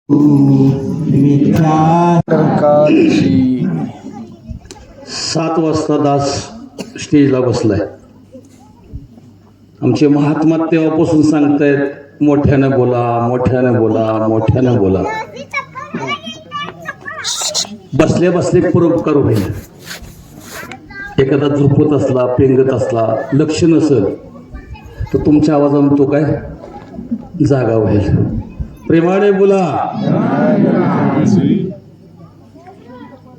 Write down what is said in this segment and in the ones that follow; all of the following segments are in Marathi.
7 वाजता दास स्टेजला बसलाय. आमचे महात्मा तेव्हापासून सांगतायत मोठ्याने बोला, मोठ्याने बोला, मोठ्याने बोला. बसले बसले परोपकार होईल. एखादा झोपत असला, पेंगत असला, लक्ष नसेल तर तुमच्या आवाजाने तो काय जागा होईल. प्रेमाने बोला.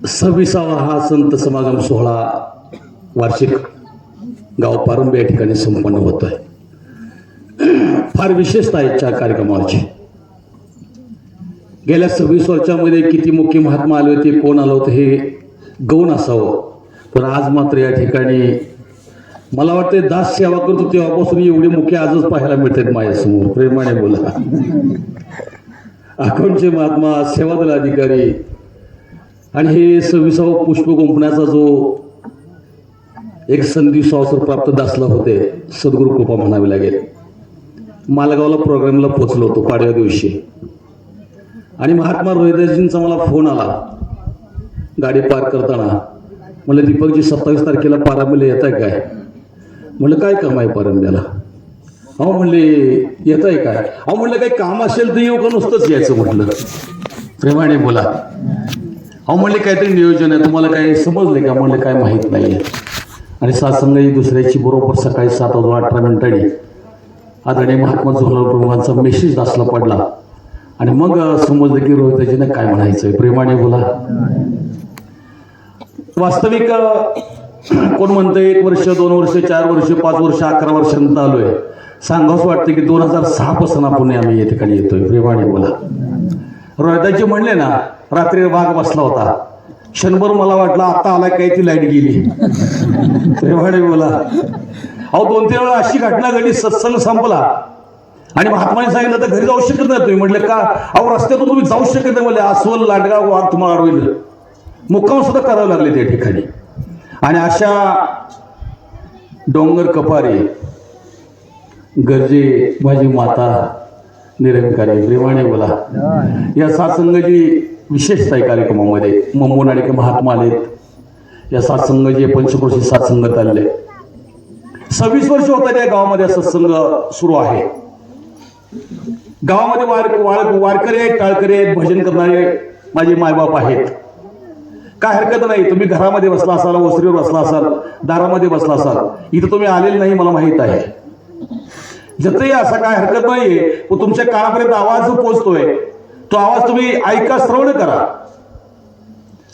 26वा हा संत समागम सोहळा वार्षिक गाव पारंबी या ठिकाणी संपन्न होतोय. फार विशेषता आहे या कार्यक्रमाची. गेल्या 26 वर्षामध्ये किती मुख्य महात्मा आले होते, कोण आलं होतं हे गौण असावं, पण आज मात्र या ठिकाणी मला वाटते दास सेवा करतो तेव्हापासून एवढे मुख्य आजच पाहायला मिळतात माझ्यासमोर. प्रेमाने बोला. अखंडचे महात्मा, सेवादल अधिकारी आणि हे 26वा पुष्प गुंफण्याचा जो एक संधी स्वासर प्राप्त दासला होते, सद्गुरू कृपा म्हणावी लागेल. मालगावला प्रोग्रामला पोचलो होतो पाडव्या दिवशी आणि महात्मा रोहिदासजींचा मला फोन आला गाडी पार करताना. म्हणलं दीपकजी 27 तारखेला पारंब्याला येत आहे काय? म्हणलं काय काम आहे पारंब्याला? अहो म्हणले येत आहे काय? अहो म्हणलं काही काम असेल तर येऊ का नुसतंच यायचं? म्हटलं प्रेमाने बोला. अहो म्हणले काहीतरी नियोजन आहे, तुम्हाला काय समजले का? म्हणले काय माहीत नाही आहे. आणि सासंगाई दुसऱ्याची बरोबर सकाळी 7:18 आदरणीय महात्मा जोहरलाल प्रमुखांचा मेसेज दासला पडला आणि मग समजलं की रोहिदासजींना काय म्हणायचं. प्रेमाने बोला. वास्तविक कोण म्हणतं 1 वर्ष, 2 वर्ष, 4 वर्ष, 5 वर्ष, 11 वर्षांत आलोय. सांगावंच वाटतं की 2006 पासून आपण आम्ही या ठिकाणी येतोय. प्रेमाने बोला. रोहिदासजी म्हणले ना, रात्री वाघ बसला होता, क्षणभर मला वाटलं आता आला काय, ती लाईट गेली. प्रेमाने बोला. अहो 2-3 वेळा अशी घटना घडली, सत्संग संपला आणि महात्माने सांगितलं तर घरी जाऊ शकत नाही तुम्ही. म्हटलं का? अहो रस्त्यातून तुम्ही जाऊ शकत नाही. म्हणजे अस्वल, लांडगा, वाघ तुम्हाला अडवलं. मुक्काम सुद्धा करावं लागले त्या ठिकाणी. आणि अशा डोंगर कपारी गरजे माझी माता निरंकारी. प्रेमाने बोला. या सात्संगाची विशेषता आहे कार्यक्रमामध्ये. मुंबईहून आणि महात्मा आलेत. या सात्संगाचे पंचक्रोशी सात्संगत आले. 26 वर्ष होतात या गावामध्ये सत्संग सुरू आहे. गावामध्ये वारकरी आहेत, टाळकरी आहेत, भजन करणारे माझे मायबाप आहेत. काय हरकत नाही. तुम्ही घरामध्ये बसला असाल, ओसरीवर बसला असाल, दारामध्ये बसला असाल, इथं तुम्ही आलेले नाही मला माहीत आहे. जतही असा काय हरकत नाहीये. पण तुमच्या कानापर्यंत आवाज पोहोचतोय, तो आवाज तुम्ही ऐका, श्रवण करा.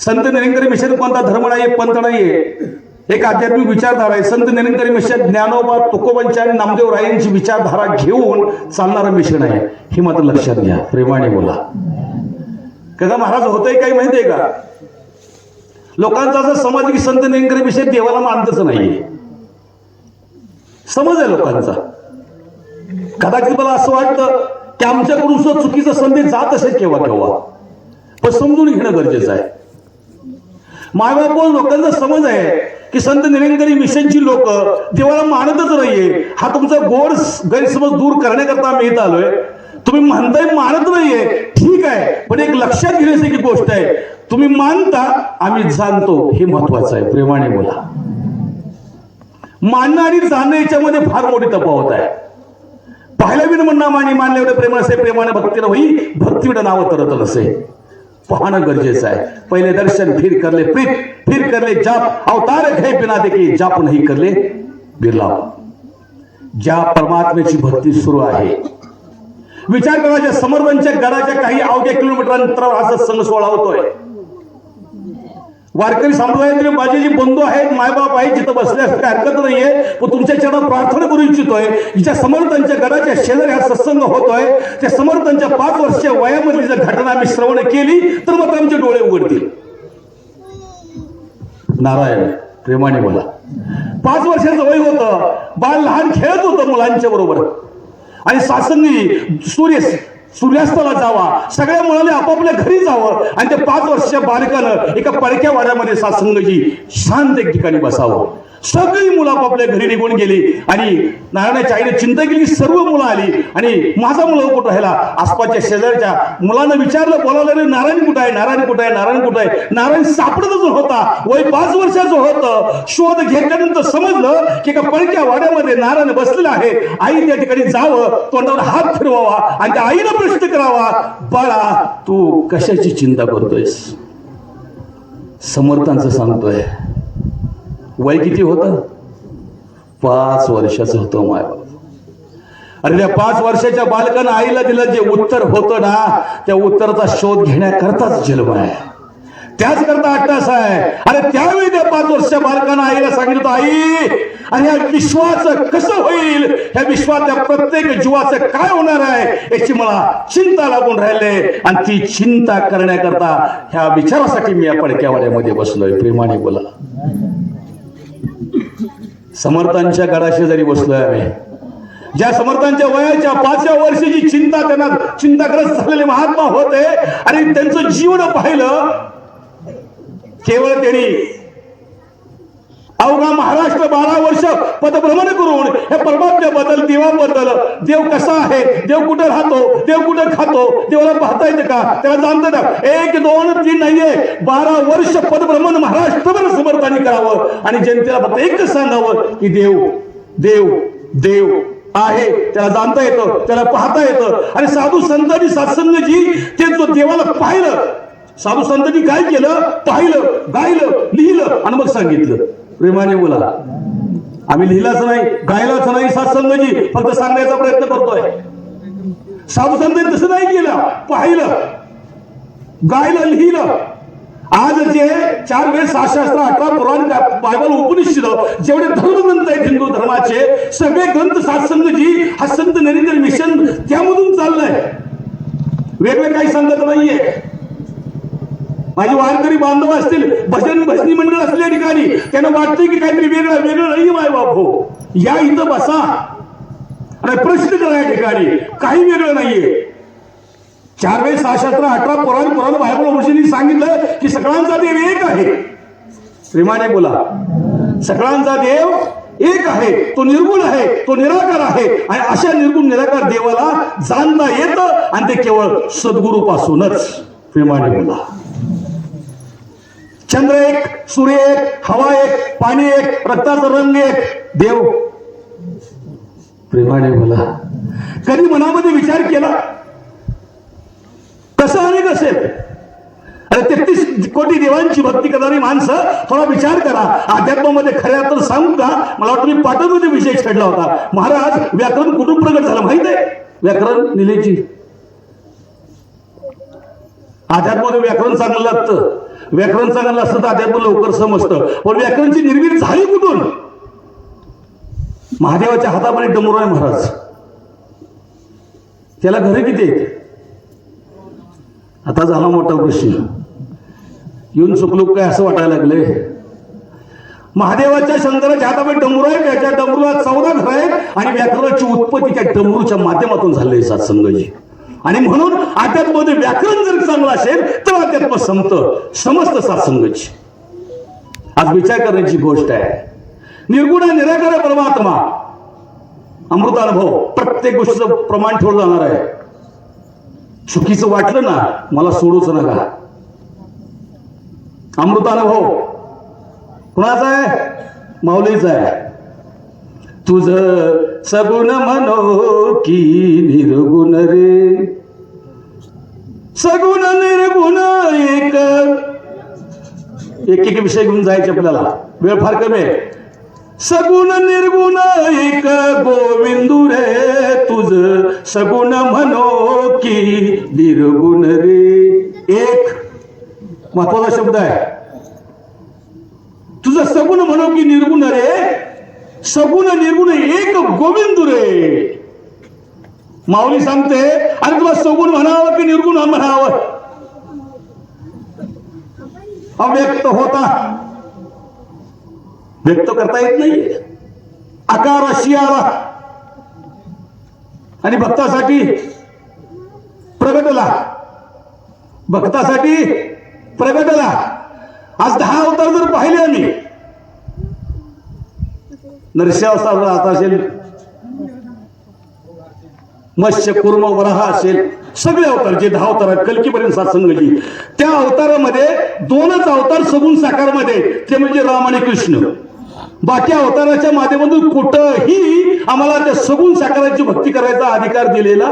संत निरंकारी मिशन कोणता धर्म नाही, पंथ नाहीये, एक आध्यात्मिक विचारधारा आहे. संत निरंकारी मिशन ज्ञानोबा, तुकोबांची आणि नामदेव रायांची विचारधारा घेऊन चालणारं मिशन आहे. हे मात्र लक्षात घ्या. प्रेमाने बोला. कदा महाराज होतंय काही माहितीये का? लोकांचा असं समज की संत निरंकारी मिशन देवाला मानतच नाहीये. समज आहे लोकांचा. कदाचित मला असं वाटतं की आमच्याकडून सुद्धा चुकीचा संदेश जात असेल केव्हा केव्हा, पण समजून घेणं गरजेचं आहे. मायबाप लोकांचा समज आहे की संत निरंकारी मिशनची लोक देवाला मानतच नाहीये. हा तुमचा गोड गैरसमज दूर करण्याकरता आम्ही इथं आलोय. तुम्ही म्हणताय मानत नाहीये, ठीक आहे, पण एक लक्षात घेण्यासारखी गोष्ट आहे, तुम्ही मानता, आम्ही जाणतो, हे महत्वाचं आहे. प्रेमाने बोला. मानणं आणि जाणणं याच्यामध्ये फार मोठी तफावत आहे. पाहायला विण म्हणणं मानी मानले एवढे प्रेम असे, प्रेमाने भक्तीनं होई, भक्ती विण नाव तरत नसे. पाहणं गरजेचं आहे. पहिले दर्शन, फिर करले प्रीत, फिर करले जाप, अवतार घे बिना देखी, जाप नाही करले बिरलाव. ज्या परमात्म्याची भक्ती सुरू आहे, विचार करायच्या समर्थांच्या गडाच्या काही अवघ्या किलोमीटर अंतरावर हा सत्संग सोहळा होतोय. वारकरी संप्रदायातील माझे जे बंधू आहेत, मायबाप आहेत, जिथं बसल्यास हरकत नाहीये, पण तुमच्या चरणात प्रार्थना करू इच्छितोय. ज्या समर्थांच्या गडाच्या शेजारी हा सत्संग होतोय, त्या समर्थांच्या 5 वर्षाच्या वयामधली जर घटना आम्ही श्रवण केली तर मात्र आमचे डोळे उघडतील. नारायण. प्रेमाने बोला. 5 वर्षाचं वय होतं, बाळ लहान खेळत होतं मुलांच्या बरोबर आणि सासंगी सूर्यास्ताला जावा, सगळ्या मुलाने आपापल्या घरी जावं आणि त्या 5 वर्षाच्या बालकानं एका पडक्या वाड्यामध्ये सासंगजी शांत एक ठिकाणी बसावं. सगळी मुलं आपापल्या घरी निघून गेली आणि नारायणाच्या आईने चिंता केली. सर्व मुलं आली आणि माझा मुलगा कुठं राहिला. आसपासच्या शेजारच्या मुलांना विचारलं, बोलावलं, रे नारायण कुठं आहे, नारायण कुठं आहे, नारायण कुठं आहे. नारायण सापडतच होता. वय 5 वर्षाचं होतं. शोध घेतल्यानंतर समजलं की एका पळक्या वाड्यामध्ये नारायण बसलेला आहे. आई त्या ठिकाणी जावं, तोंडावर हात फिरवावा आणि त्या आईला प्रश्न करावा, बाळा तू कशाची चिंता करतोयस. समर्थांचं सांगतोय. वय किती होतं? 5 वर्षाचं होतं मायबाप. अरे त्या 5 वर्षाच्या बालकानं आईला दिलं जे उत्तर होतं ना, त्या उत्तराचा शोध घेण्याकरताच जन्म आहे, त्याच करता अट्टास आहे. अरे त्यावेळी त्या 5 वर्षाच्या बालकानं आईला सांगितलं, आई आणि या विश्वाचं कसं होईल, ह्या विश्वाच्या प्रत्येक जीवाचं काय होणार आहे याची मला चिंता लागून राहिले. आणि ती चिंता करण्याकरता ह्या विचारासाठी मी या पडक्यावाड्यामध्ये बसलोय. प्रेमाने बोला. समर्थांच्या गडाशेजारी बसलोय आम्ही. ज्या समर्थांच्या वयाच्या 5व्या वर्षाची चिंता त्यांना चिंताग्रस्त झालेले महात्मा होते आणि त्यांचं जीवन पाहिलं. केवळ त्यांनी अवघा महाराष्ट्र 12 वर्ष पदभ्रमण करून हे परमात्म्याबद्दल, देवाबद्दल, देव कसा आहे, देव कुठे राहतो, देव कुठे खातो, देवाला पाहता येते का, त्याला जाणतं का, 1, 2, 3 नाहीये, 12 वर्ष पदभ्रमण महाराष्ट्रभर समर्थांनी करावं आणि जनतेला फक्त एकच सांगावं की देव देव देव आहे. त्याला जाणता येतं, त्याला पाहता येतं. आणि साधू संतांनी, सत्संगजी ते जो देवाला पाहिलं, साधू संतांनी काय केलं, पाहिलं, गायलं, लिहिलं आणि मग सांगितलं. प्रेमाने बोला. आम्ही लिहिलाच नाही, गायलाच नाही, सत्संगजी फक्त सांगण्याचा प्रयत्न करतोय. साधू संतांनी तसं नाही केलं, पाहिलं, गायलं, लिहिलं. आज जे 4 वेद, 6 शास्त्र, 18 पुराण, बायबल, उपनिषद, जेवढे धर्मग्रंथ आहेत हिंदू धर्माचे, सगळे ग्रंथ सत्संगजी हा संत नरेंद्र मिशन त्यामधून चाललंय. वेगळं काही सांगत नाहीये. माझे वारकरी बांधव असतील, भजनी मंडळ असलेल्या ठिकाणी त्यांना वाटतंय की काहीतरी वेगळं नाही. माय बाप हो, या इथं बसा आणि प्रश्न करा. या ठिकाणी काही वेगळं नाहीये. 4 वेद, 6 शास्त्र, 18 पुराण, बायबल, उपनिषदांनी सांगितलं की सगळ्यांचा देव एक आहे. प्रेमाने बोला. सगळ्यांचा देव एक आहे, तो निर्गुण आहे, तो निराकार आहे. आणि अशा निर्गुण निराकार देवाला जाणता येतं आणि ते केवळ सद्गुरू पासूनच. प्रेमाने बोला. चंद्र एक, सूर्य एक, हवा एक, पाणी एक, रक्ताचा रंग एक, देव. प्रेमाने बोला. कधी मनामध्ये विचार केला कसं अनेक असेल? अरे 33 कोटी देवांची भक्ती करणारी माणसं, थोडा विचार करा. अध्यात्मामध्ये खऱ्या तर सांगू का, मला वाटतं मी पाठवमध्ये विषय छेडला होता. महाराज व्याकरण कुठून प्रगट झालं माहित आहे? व्याकरण निलेची. अध्यात्मामध्ये व्याकरण चांगलं लागतं. व्याकरण चांगलं असतं तर अध्यात्म लवकर समजतं. पण व्याकरणची निर्मिती झाली कुठून? महादेवाच्या हातामध्ये डमरू आहे महाराज. त्याला घरे किती आहेत? आता झाला मोठा प्रश्न. येऊन चुकलो काय असं वाटायला लागले. महादेवाच्या शंकराच्या हातामध्ये डमरू आहे, त्याच्या डमरूला 14 घर आहेत आणि व्याकरणाची उत्पत्ती त्या डमरूच्या माध्यमातून झाली सत्संगजी. आणि म्हणून अध्यात्मामध्ये व्याकरण जर चांगलं असेल तर अध्यात्म समस्त सत्संगची. आज विचार करण्याची गोष्ट आहे. निर्गुण निराकार परमात्मा, अमृतानुभव, प्रत्येक गोष्टीचं प्रमाण ठेवलं जाणार आहे. चुकीचं वाटलं ना, मला सोडूच नका. अमृतानुभव कुणाचा आहे? माऊलीचा आहे. तुझ सगुण म्हणो की निर्गुण रे, सगुण निर्गुण एक. एक विषय घेऊन जायचे आपल्याला, वेळ फार कमी आहे. सगुण निर्गुण एक गोविंदू रे, तुझ सगुण म्हणो की निर्गुण रे. एक महत्वाचा शब्द आहे. तुझं सगुण म्हणो की निर्गुण रे, सगुण निर्गुण एक गोविंदू रे. माऊली सांगते, आणि तुला सगुण म्हणावं की निर्गुण म्हणावं? अव्यक्त होता, व्यक्त करता येत नाही. आकार अशी आला आणि भक्तासाठी प्रगटला, भक्तासाठी प्रगटला. आज 10 अवतार जर पाहिले आम्ही, नरसिंहावतार राहत असेल, मत्स्य कुर्म वराह असेल, सगळे अवतार जे 10 अवतार आहेत कल्कीपर्यंत सत्संगजी, त्या अवतारामध्ये 2च अवतार सगुण साकारमध्ये, ते म्हणजे राम आणि कृष्ण. बाकी अवताराच्या माध्यमातून कुठंही आम्हाला त्या सगुण साकाराची भक्ती करायचा अधिकार दिलेला.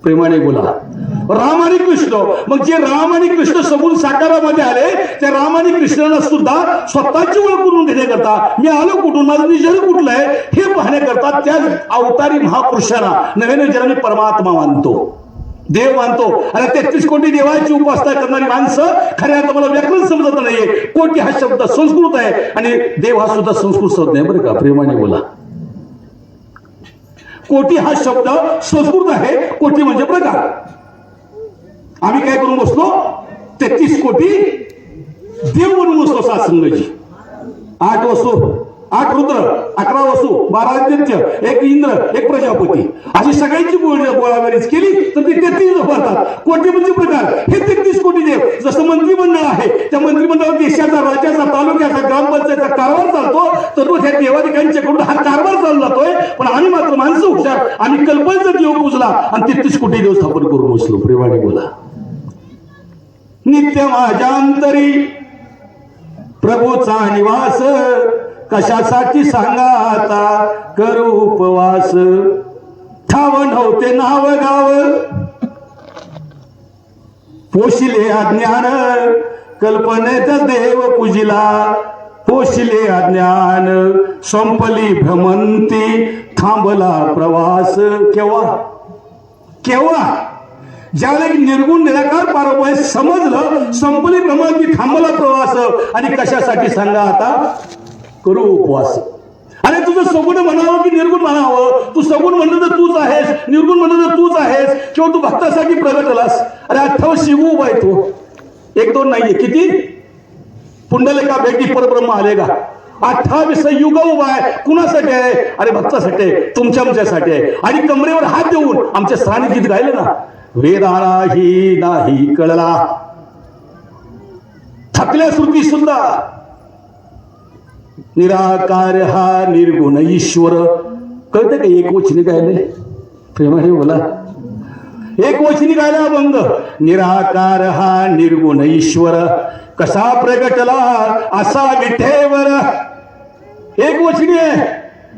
प्रेमाने बोला. राम आणि कृष्ण, मग जे राम आणि कृष्ण सगुण साकारामध्ये आले, त्या राम आणि कृष्णाला सुद्धा स्वतःची ओळख करून घेण्याकरता, मी आलो कुठून, माझं निजर कुठलं आहे हे पाहण्याकरता त्या अवतारी महापुरुषांना नव्याने जरा मी परमात्मा मानतो, देव मानतो. आणि 33 कोटी देवाची उपासना करणारी माणसं खऱ्या अर्थाने मला व्याकरण समजत नाहीये. कोटी हा शब्द संस्कृत आहे आणि देव हा सुद्धा संस्कृत शब्द आहे बरं का. प्रेमाने बोला. कोटी हा शब्द संस्कृत आहे, कोटी म्हणजे प्रकार. आम्ही काय करून बसलो, 33 कोटी देव म्हणून बसलो सत्संगजी. 8 वसू, 8 रुद्र, 11 वसू, 12 आदित्य, 1 इंद्र, 1 प्रजापती, अशी सगळ्यांची गोळाबेरीज केली तर ते 33 होतात. कोटी म्हणजे प्रकार. हे 33 कोटी देव. जसं मंत्रिमंडळ आहे, त्या मंत्रिमंडळात देशाचा, राज्याचा, तालुक्याचा, ग्रामपंचायतचा कारभार चालतो, तर तो त्या देवाधिकाऱ्यांच्याकडून हा कारभार चालू जातोय. पण आम्ही मात्र माणसं हुशार, आम्ही कल्पनेचा देव पूजला आणि 33 कोटी देव स्थापन करून बसलो. प्रेमाने बोला. नित्य माझ्या अंतरी प्रभूचा निवास, कशासाठी सांगा आता करू उपवास. ठाव नव्हते नाव गाव, पोशिले अज्ञान, कल्पनेत देव पूजिला. पोशिले अज्ञान, संपली भ्रमंती, थांबला प्रवास. केव्हा केव्हा ज्यावेळेला निर्गुण निराकार पारोपाय समजलं, संपली भ्रमंती, थांबला प्रवास. आणि कशासाठी सांगा आता करू उपवास. अरे तुझं सगुण म्हणावं की निर्गुण म्हणावं? तू सगुण म्हणलं तर तूच आहेस, निर्गुण म्हणलं तर तूच आहेस, किंवा तू भक्तासाठी प्रगट झालास. अरे 28 शिव उभा आहे तू, 1-2 नाहीये. किती? पुंडलिका भेटी परब्रह्म आले का? 28 युग उभा आहे. कुणासाठी आहे? अरे भक्तासाठी आहे, तुमच्यासाठी आहे. आणि कमरेवर हात देऊन आमच्या सरांनी गीत गायलं ना, वेदालाही नाही कळला थकल्या श्रुती सुद्धा, निराकार हा निर्गुण ईश्वर. कळते का? एकवचनी गायले. प्रेमाने बोला. एकवचनी गायला अभंग. निराकार हा निर्गुण ईश्वर, कसा प्रगटला असा विठेवर. एकवचनी आहे,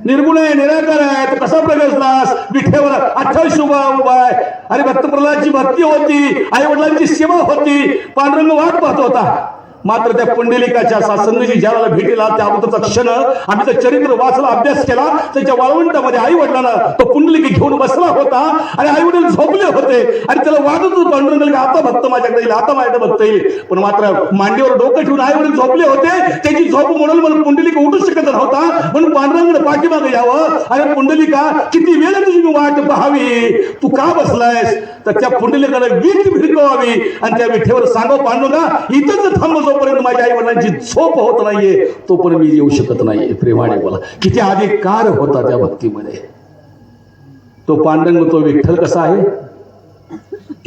निर्गुण आहे, निराकार आहे, तर कसा प्रगटलास विठेवर. 28 उभा आहे. अरे भक्त प्रल्हादची भक्ती होती, आई वडिलांची सेवा होती, पांडुरंग वाट पाहत होता. मात्र त्या पुंडलिकाच्या सत्संगीची ज्याला भेटीला त्या अगोदरचा क्षण आम्ही तर चरित्र वाचला, अभ्यास केला. त्याच्या वाळवंटामध्ये आई वडिलांना तो पुंडलिक घेऊन बसला होता आणि आई वडील झोपले होते आणि त्याला वाटत होतं पांडुरंग आता भक्त माझ्याकडे येईल, आता माझ्याकडे भक्त येईल. पण मात्र मांडीवर डोकं ठेवून आई वडील झोपले होते. त्याची झोप म्हणून पुंडलिक उठू शकत नव्हता, म्हणून पांडुरंगाने पाठीमागे यावं. अरे पुंडलिका, किती वेळ तुझी मी वाट पाहावी, तू का बसलायस? तर त्या पुंडलिकाला वीट भिरकवावी आणि त्या विठेवर सांगावं, पांडुरंगा इथंच थांब, जोपर्यंत माझ्या आई वडिलांची झोप होत नाहीये तोपर्यंत मी येऊ शकत नाहीये. प्रेमाने बोला. किती अधिकार होता त्या भक्तीमध्ये. तो पांडुरंग, तो विठ्ठल कसा आहे?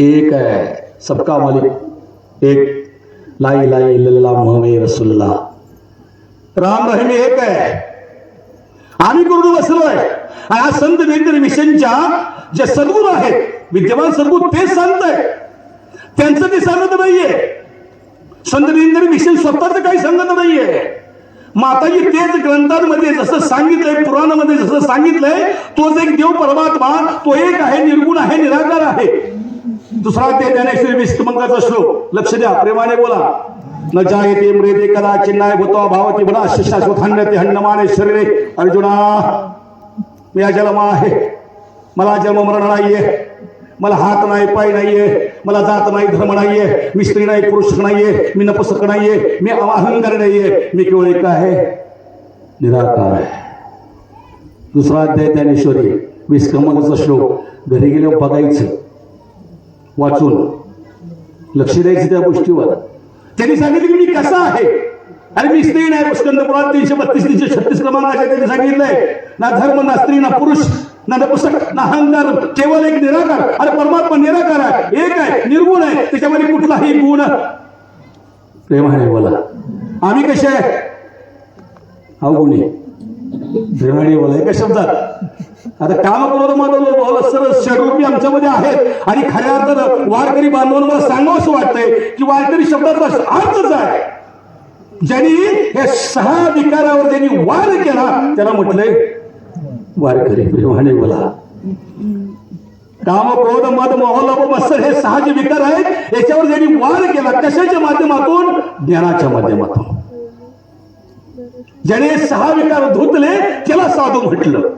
एक आहे, सबका मालिक एक. लाई लाई लल्ला मोहम्मद रसूलुल्लाह, राम रहीम एक आहे. आम्ही करून बसलोय. आणि आज संत वेंकट मिशनच्या जे सद्गुरू आहेत, विद्यमान सद्गुरू, ते संत आहे, त्यांचं ते सांगत नाहीये. संत वेंकट मिशन स्वतःच काही सांगत नाहीये. माताजी तेच ग्रंथांमध्ये जसं सांगितलंय, पुराणामध्ये जसं सांगितलंय, तोच एक देव परमात्मा, तो एक आहे, निर्गुण आहे, निराकार आहे. दुसरा ते ज्ञानेश्वरी 20 क्रमांकाचा श्लोक लक्ष द्या. प्रेमाने बोला. न जायते मृते कदा चिन्नाय भूत्वा भावती बना शाश्वत हन्यते हन्नमाने शरीरे. अर्जुना, मी अजन्म आहे, मला जन्म मरण नाहीये, मला हात नाही, पाय नाहीये, मला जात नाही, धर्म नाहीये, मी स्त्री नाही, पुरुष नाहीये, मी नपुसक नाहीये, मी अहंकार नाहीये, मी केवळ एक आहे, निराकार आहे. दुसरा अध्याय ज्ञानेश्वरी 20 क्रमांकाचा श्लोक घरी गेल्यावर बघायचं, वाचून लक्ष द्यायचं त्या गोष्टीवर. त्यांनी सांगितलं की मी कसा आहे. अरे मी स्त्री नाही, स्कंद पुराण 332-336 क्रमांकाच्या त्यांनी सांगितलंय, ना धर्म, ना स्त्री, ना पुरुष, ना नपुसक, ना अहंकार, केवळ एक निराकार. अरे परमात्मा निराकार आहे, एक आहे, निर्गुण आहे, त्याच्यामध्ये कुठलाही गुण. प्रेमाने बोला. आम्ही कसे आहे? अवगुणी. प्रेमाने बोला एका शब्दात आता काम करून माझं सरस षडरूपी आमच्यामध्ये आहेत आणि खऱ्या अर्थानं वारकरी बांधवांना मला सांगावं असं वाटतंय की वारकरी शब्दाचा अर्थच आहे. ज्यांनी हे 6 विकारावर ज्यांनी वार केला त्याला म्हटलंय वारकरी. प्रेमाने बोला काम क्रोध मद मोह लोभ मत्सर हे 6 जे विकार आहेत याच्यावर ज्यांनी वार केला कशाच्या माध्यमातून ज्ञानाच्या माध्यमातून. ज्याने 6 विकार धुतले त्याला साधू म्हटलं.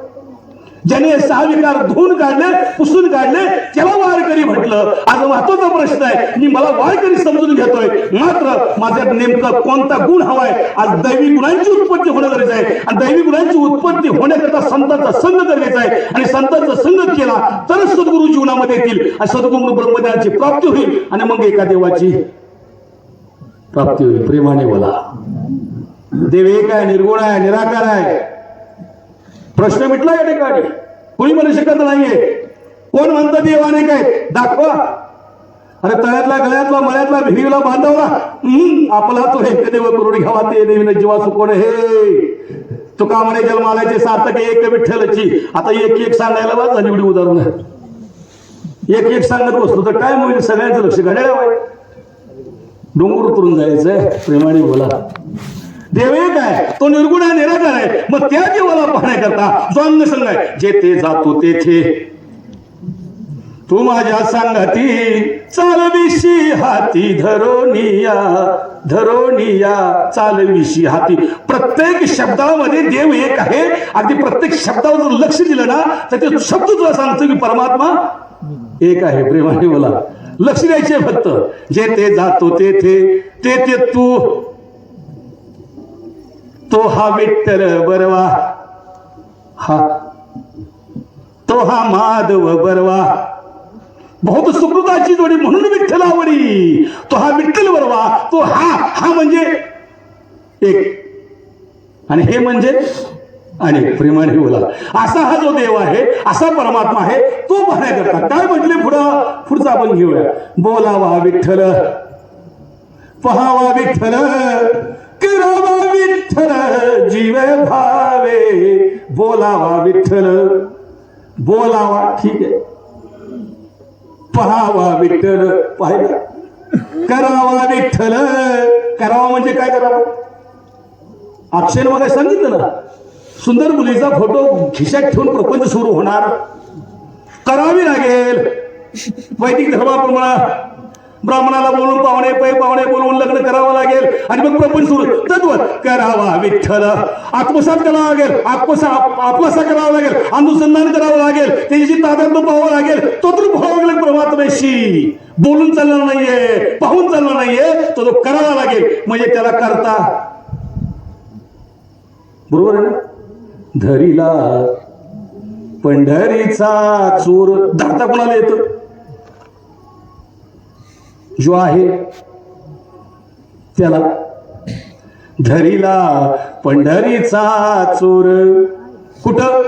ज्याने 6 विकार धुवून काढले पुसून काढले त्याला वारकरी म्हटलं. आज महत्वाचा प्रश्न आहे मी मला वारकरी समजून घेतोय मात्र माझ्यात नेमका कोणता गुण हवाय. आज दैवी गुणांची उत्पत्ती होणं गरजेचं आहे आणि दैवी गुणांची उत्पत्ती होण्याकरता संतांचा संघ गरजेचा आहे आणि संतांचा संघ केला तरच सद्गुरू जीवनामध्ये येतील आणि सद्गुरू ब्रह्मज्ञानाची प्राप्ती होईल आणि मग एका देवाची प्राप्ती होईल. प्रेमाने बोला देव एक आहे निर्गुण आहे निराकार आहे. प्रश्न मिटला या ठिकाणी कोणी म्हणू शकत नाहीये. कोण म्हणतं देवाने काय दाखवा. अरे तळ्यातला गळ्यातला मळ्यातला भिरीला बांधवला आपला तो एक देव करून घ्यावा ते देवीन जीवा सुकोण हे तुका म्हणे जन्मालाचे सार्थक एक विठ्ठलची. आता एक सांगायला बा झाली एवढी उदाहरण एक सांगत बसलो तर काय होईल. सगळ्यांचं लक्ष घड्याळावं डोंगर उतरून जायचंय. प्रेमाने बोला देव एक आहे तो निर्गुण आहे निराकार आहे. मग त्या देवाला पाहण्याकरता जो अंगसंग आहे जेथे जातो तेथे तू माझ्या सांगती चालविशी हाती धरोनिया चालविशी हाती. प्रत्येक शब्दामध्ये देव एक आहे. अगदी प्रत्येक शब्दावर जर लक्ष दिलं ना तर ते शब्द तुला सांगतो की परमात्मा एक आहे. प्रेमाने बोला लक्ष द्यायचे फक्त. जेथे जातो तेथे तू तो हा विठ्ठल बरवा तो हा माधव बरवा बहुत सुकृताची जोडी म्हणून विठ्ठल आवडी. तो हा विठ्ठल बरवा तो हा म्हणजे एक आणि हे म्हणजे अनेक. प्रेमाने बोला असा हा जो देव आहे असा परमात्मा आहे तो पाहण्याकरता काय म्हटले पुढचा आपण घेऊया. बोलावा विठ्ठल पहावा विठ्ठल करावा विठ्ठल जीव भावे. बोलावा विठ्ठल बोलावा ठीक आहे पहावा विठ्ठल पाहिला करावा विठ्ठल. करावा म्हणजे काय करावं. अक्षर मध्ये सांगितलं ना सुंदर मुलीचा फोटो खिशात ठेवून प्रपंच सुरू होणार करावी लागेल. वैदिक धर्माप्रमाणे ब्राह्मणाला बोलून पाहुणे बोलवून लग्न करावं लागेल आणि मग प्रपंच सुरू तत्व करावा विठ्ठल. आत्मसात करावा लागेल आपलासा करावा लागेल अनुसंधान करावं लागेल त्याची ताब्यात पाहावं लागेल. तो तर भाव लागेल परमात्म्याशी. बोलून चालणार नाहीये पाहून चालणार नाहीये तो करावा लागेल म्हणजे त्याला करता बरोबर आहे ना. धरीला पंढरीचा चोर धरता कोणाला येतो जो आहे त्याला. धरीला पंढरीचा चोर कुठं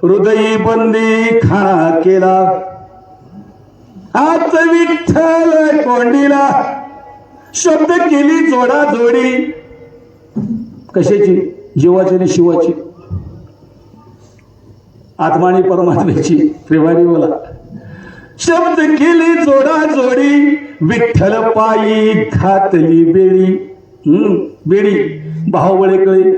हृदयी बंदी खाणा केला आज विठ्ठल कोंडीला. शब्द केली जोडा जोडी कशाची जीवाची आणि शिवाची आत्मा आणि परमात्म्याची. प्रेमाने बोला शब्द केली जोडा जोडी विठ्ठल पायी घातली बेडी बाहुबळे कळे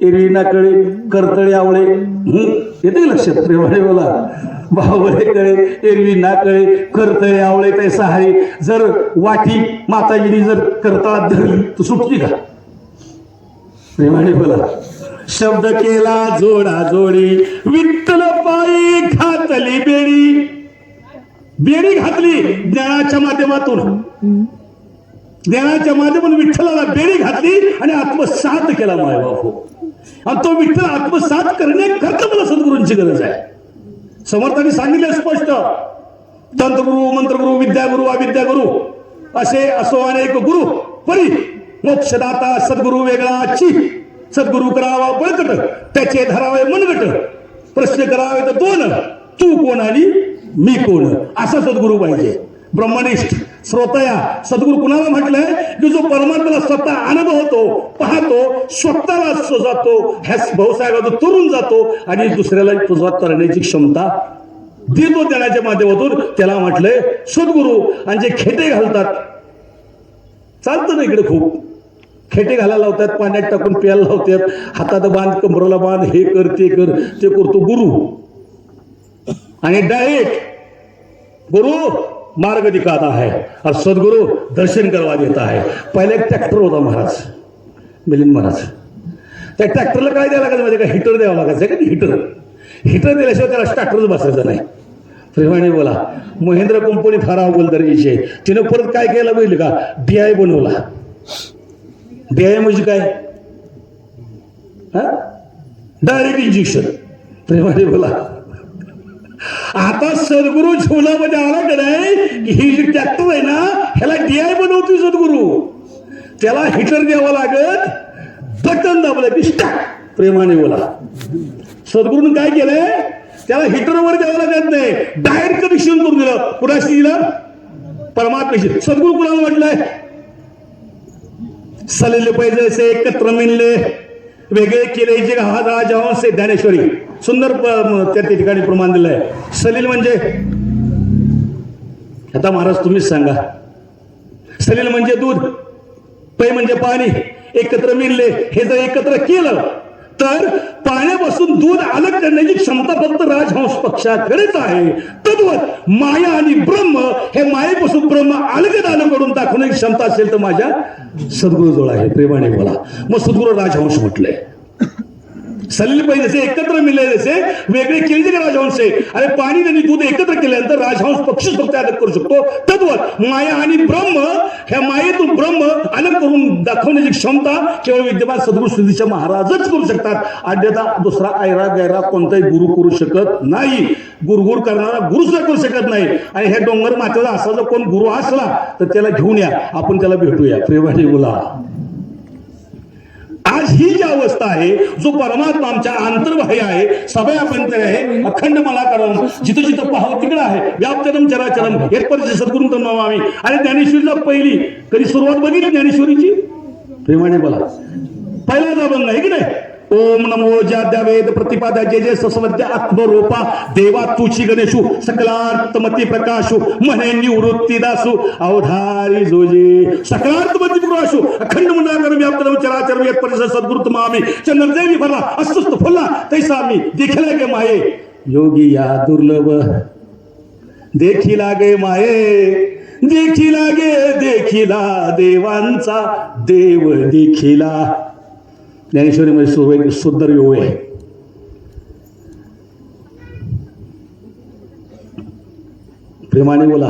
एरवी ना कळे करतळे आवळे येते लक्षात. प्रेमाने बोला बाहुबळे कळे एरवी ना कळे करतळे आवळे ते सहाय. जर वाटी माताजीने जर करतळात धरली तर सुटली का. प्रेमाने बोला शब्द केला जोडा जोडी विठ्ठल पायी घातली बेडी घातली ज्ञानाच्या माध्यमातून विठ्ठलाला बेडी घातली आणि आत्मसात केला मायबापू. आणि तो विठ्ठल आत्मसात करण्याकरता मला सद्गुरूंची गरज आहे. समर्थांनी सांगितले स्पष्ट तंत्रगुरु मंत्रगुरु विद्यागुरु अविद्यागुरु असे असो अनेक गुरु परी मोक्षदाता सद्गुरु वेगळाची. सद्गुरु करावा बळकट त्याचे धरावे मनगट. प्रश्न करावे तर दोन तू कोण आणि मी कोण असा सद्गुरु पाहिजे. ब्रह्मनिष्ठ श्रोतया सद्गुरू कुणाला म्हटलंय की जो परमात्म्याला स्वतः अनुभवतो, पाहतो, स्वतःला जातो, ह्याच भाऊसाहेबात तरुण जातो आणि दुसऱ्याला पुजवात करण्याची क्षमता देतो देण्याच्या माध्यमातून त्याला म्हटलंय सद्गुरू. आणि जे खेटे घालतात, चालतं ना इकडे खूप खेटे घालायला लावतात, पाण्यात टाकून प्यायला लावतात, हातात बांध, कमराला बांध, हे कर ते कर, ते करतो गुरु. आणि डायरेक्ट गुरु मार्ग दिखाता है और सद्गुरु दर्शन करवा देता है. पहिले एक ट्रॅक्टर होता महाराज, मिलिंद महाराज. त्या ट्रॅक्टरला काय द्यावं लागायचं माहिती का? हिटर द्यावं लागायचं का? हिटर दिल्याशिवाय त्याला ट्रॅक्टरच बसायचं नाही. प्रेमाने बोला. महेंद्र कंपनी फार अव्वल दर्जाची आहे. तिनं परत काय केलं बघितलं का? DI बनवला. DI म्हणजे काय? Direct injection. प्रेमाने बोला. आता सद्गुरू जीवनामध्ये आला का नाही, ही जी ट्रॅक्टर आहे ना, ह्याला DI बनवतोय सद्गुरू. त्याला हिटर द्यावं लागत, बटन दाबलं की स्टार्ट. प्रेमाने बोला. सद्गुरूने काय केलंय? त्याला हिटरवर द्यावं लागत नाही, डायरेक्ट कनेक्शन करून दिलं. कुणाशी दिलं? परमात्म्याशी. सद्गुरू कुणाला म्हटलंय? सलेले पाहिजे से एकत्र मिळले, वेगळे केले जे राजाओं से. ज्ञानेश्वरी सुंदर त्या ठिकाणी प्रमाण दिलंय. सलील म्हणजे आता महाराज तुम्हीच सांगा. सलील म्हणजे दूध, पै म्हणजे पाणी, एकत्र मिळले. हे जर एकत्र केलं तर पाण्यापासून दूध अलग करण्याची क्षमता फक्त राजहंस पक्षाकडेच आहे. तद्वत माया आणि ब्रह्म, हे मायेपासून ब्रह्म अलग करून दाखवण्याची क्षमता असेल तर माझ्या सद्गुरूजवळ आहे. प्रेमाने बोला. मग सद्गुरू राजहंस म्हटलंय. सलील पाहिजे जसे एकत्र मिळले, जसे वेगळे केले राजहंस आहे. अरे पाणी आणि दूध एकत्र केल्यानंतर राजहंस पक्षी फक्त अलग करू शकतो. तद्वत माया आणि ब्रह्म, ह्या मायेतून ब्रह्म अलग करून दाखवण्याची क्षमता केवळ विद्यमान सद्गुरू सिद्धीच्या महाराजच करू शकतात. अन्यथा दुसरा ऐरा गैरा कोणताही गुरु करू शकत नाही. गुरगुर करणारा गुरु सुद्धा करू शकत नाही. आणि हे डोंगर मातेचा असा जर कोण गुरु असला तर त्याला घेऊन या, आपण त्याला भेटूया. प्रेमाने बोला. आज ही जी अवस्था आहे, जो परमात्मा आमच्या आंतरबाह्य आहे, सभयापंत आहे, अखंड मला करम, जिथं जिथं पाहावं तिकडं आहे, व्याप्तरम चराचरम, येतपर्यंत सद्गुरूंचं नाव आम्ही. आणि ज्ञानेश्वरीला पहिली कधी सुरुवात बघितली ज्ञानेश्वरीची? प्रेमाने बोला. पहिला अभंग आहे की नाही? ओम नमो ज्या वेद प्रतिपाद्या जे जे सस्वद्य आत्मरूपा देवा तुची गणेशू सकलार्थमती प्रकाशू म्हणे निवृत्ती दासू अवधारी जोजे सकलार्थमती प्रकाशू अखंड मंडळाकर व्याप्तरम चराचरम येतपर्यंत सद्गुरू मामी चंद्रदेवी भरला अस्वस्थ फुलला तैसा मी देखील गे माये योगी या दुर्लभ देखीला गे माये देखिला देवांचा देव देखिला. ज्ञानेश्वरी मध्ये सुंदर योग आहे. प्रेमाने बोला.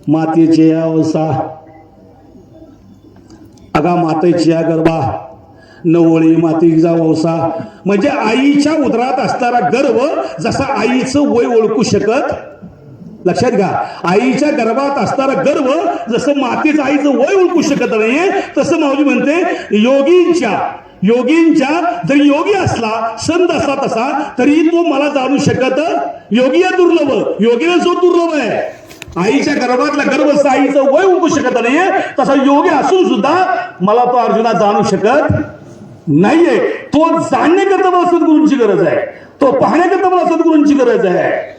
मातेचे अवसा अगा मातेची या गर्भा नवळी मातीचा वंसा. म्हणजे आईच्या उदरात असणारा गर्भ जसा आईचं वय ओळखू शकत, लक्षात घ्या, आईच्या गर्भात असणारा गर्भ जसं मातेचं आईचं वय ओळखू शकत नाहीये, तसं माऊली म्हणते योगींच्या जरी योगी असला संत असला तसा तरी तो मला जाणू शकत. योगी या दुर्लभ, योगीला जो दुर्लभ आहे. आईच्या गर्भातला गर्भ जसं आईचं वय ओळखू शकत नाहीये तसा योगी असून सुद्धा मला तो अर्जुना जाणू शकत नाहीये. तो जाणण्याकरता मला सद्गुरूंची गरज आहे, तो पाहण्याकरता मला सद्गुरूंची गरज आहे.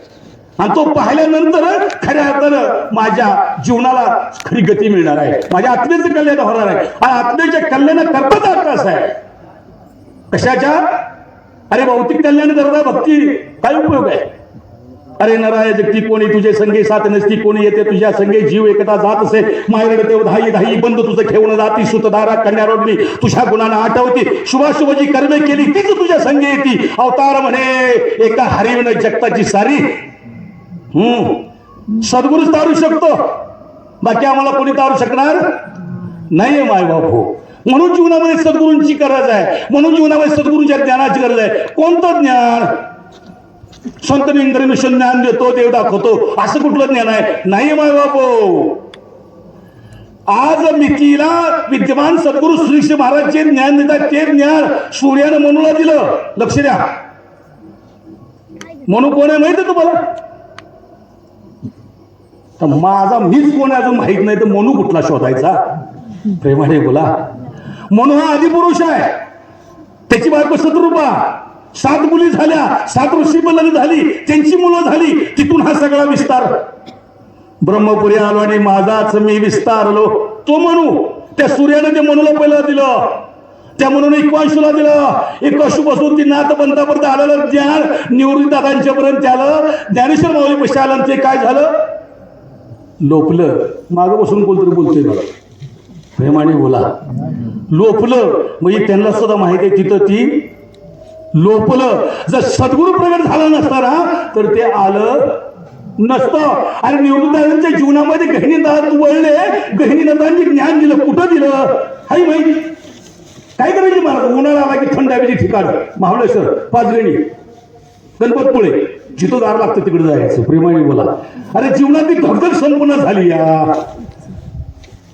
आणि तो पाहिल्यानंतर खऱ्या अर्थानं माझ्या जीवनाला खरी गती मिळणार आहे, माझ्या आत्म्याचं कल्याण होणार आहे. आणि आत्म्याच्या कल्याणाकरताच अर्थास आहे. कशाच्या? अरे भौतिक कल्याण करता भक्ती काय उपयोग आहे? अरे नराय जगती कोणी तुझे संगे साथ नसती, कोणी येते तुझ्या संगे जीव एकदा जात असे. मायरड देव धाई बंद तुझं ठेवून जाती, सुतधारा कन्यारोगली तुझ्या गुणांना आठवती. शुभाशुभ जी कर्मे केली तीच तुझ्या संगे येती. अवतार म्हणे एका हरिवन जगताची सारी. सद्गुरूच तारू शकतो, बाकी आम्हाला कोणी तारू शकणार नाहीये माय बापू. म्हणून जीवनामध्ये सद्गुरूंची गरज आहे, म्हणून जीवनामध्ये सद्गुरूंच्या ज्ञानाची गरज आहे. कोणतं ज्ञान? संत इंद्रमिशन ज्ञान देतो, देव दाखवतो असं कुठलं ज्ञान आहे? नाही माय बापू. आज मितीला विद्यमान सद्गुरू श्री महाराज जे ज्ञान देतात ते ज्ञान सूर्यानं मनूला दिलं. लक्ष द्या. मनू कोण आहे माहिती आहे तुम्हाला? तर माझा मीच कोण आहे अजून माहित नाही, तर मनू कुठला शोधायचा? प्रेमाने बोला. मनू हा आदिपुरुष आहे, त्याची बायको शत्रुपा, 7 मुली झाल्या, 7 ऋषी लग्न झाली, त्यांची मुलं झाली, तिथून हा सगळा विस्तार. ब्रह्मपुरी आलो आणि माझाच मी विस्तारलो. तो मनू, त्या सूर्याने ते मनूला पहिलं दिलं, त्या म्हणून इक्वांशूला दिलं. इक्वांशूपासून ती नाथ पंथापर्यंत आलेलं ज्ञान निवृत्ती दादांच्या पर्यंत आलं. ज्ञानेश्वर माऊली पैसे आलं, ते काय झालं? लोपलं. मागं बसून कोणतरी बोलतोय मला, प्रेमाने बोला. लोपलं म्हणजे त्यांना सुद्धा माहिती आहे तिथं ती लोपलं. जर सद्गुरू प्रगट झाला नसता ना तर ते आलं नसतं. आणि निवृत्तीदादांच्या जीवनामध्ये गहिनीदात वळले, गहिनीदादांनी ज्ञान दिलं. कुठं दिलं हाय माहिती? काय करायची महाराज? उन्हाळा आला की थंड हवेची ठिकाण, महाबळेश्वर, पाचगणी, गणपतपुळे, जिथं दार लागतं तिकडे जायचं. प्रेमाने बोला. अरे जीवनात ती धगधग संपूर्ण झाली या.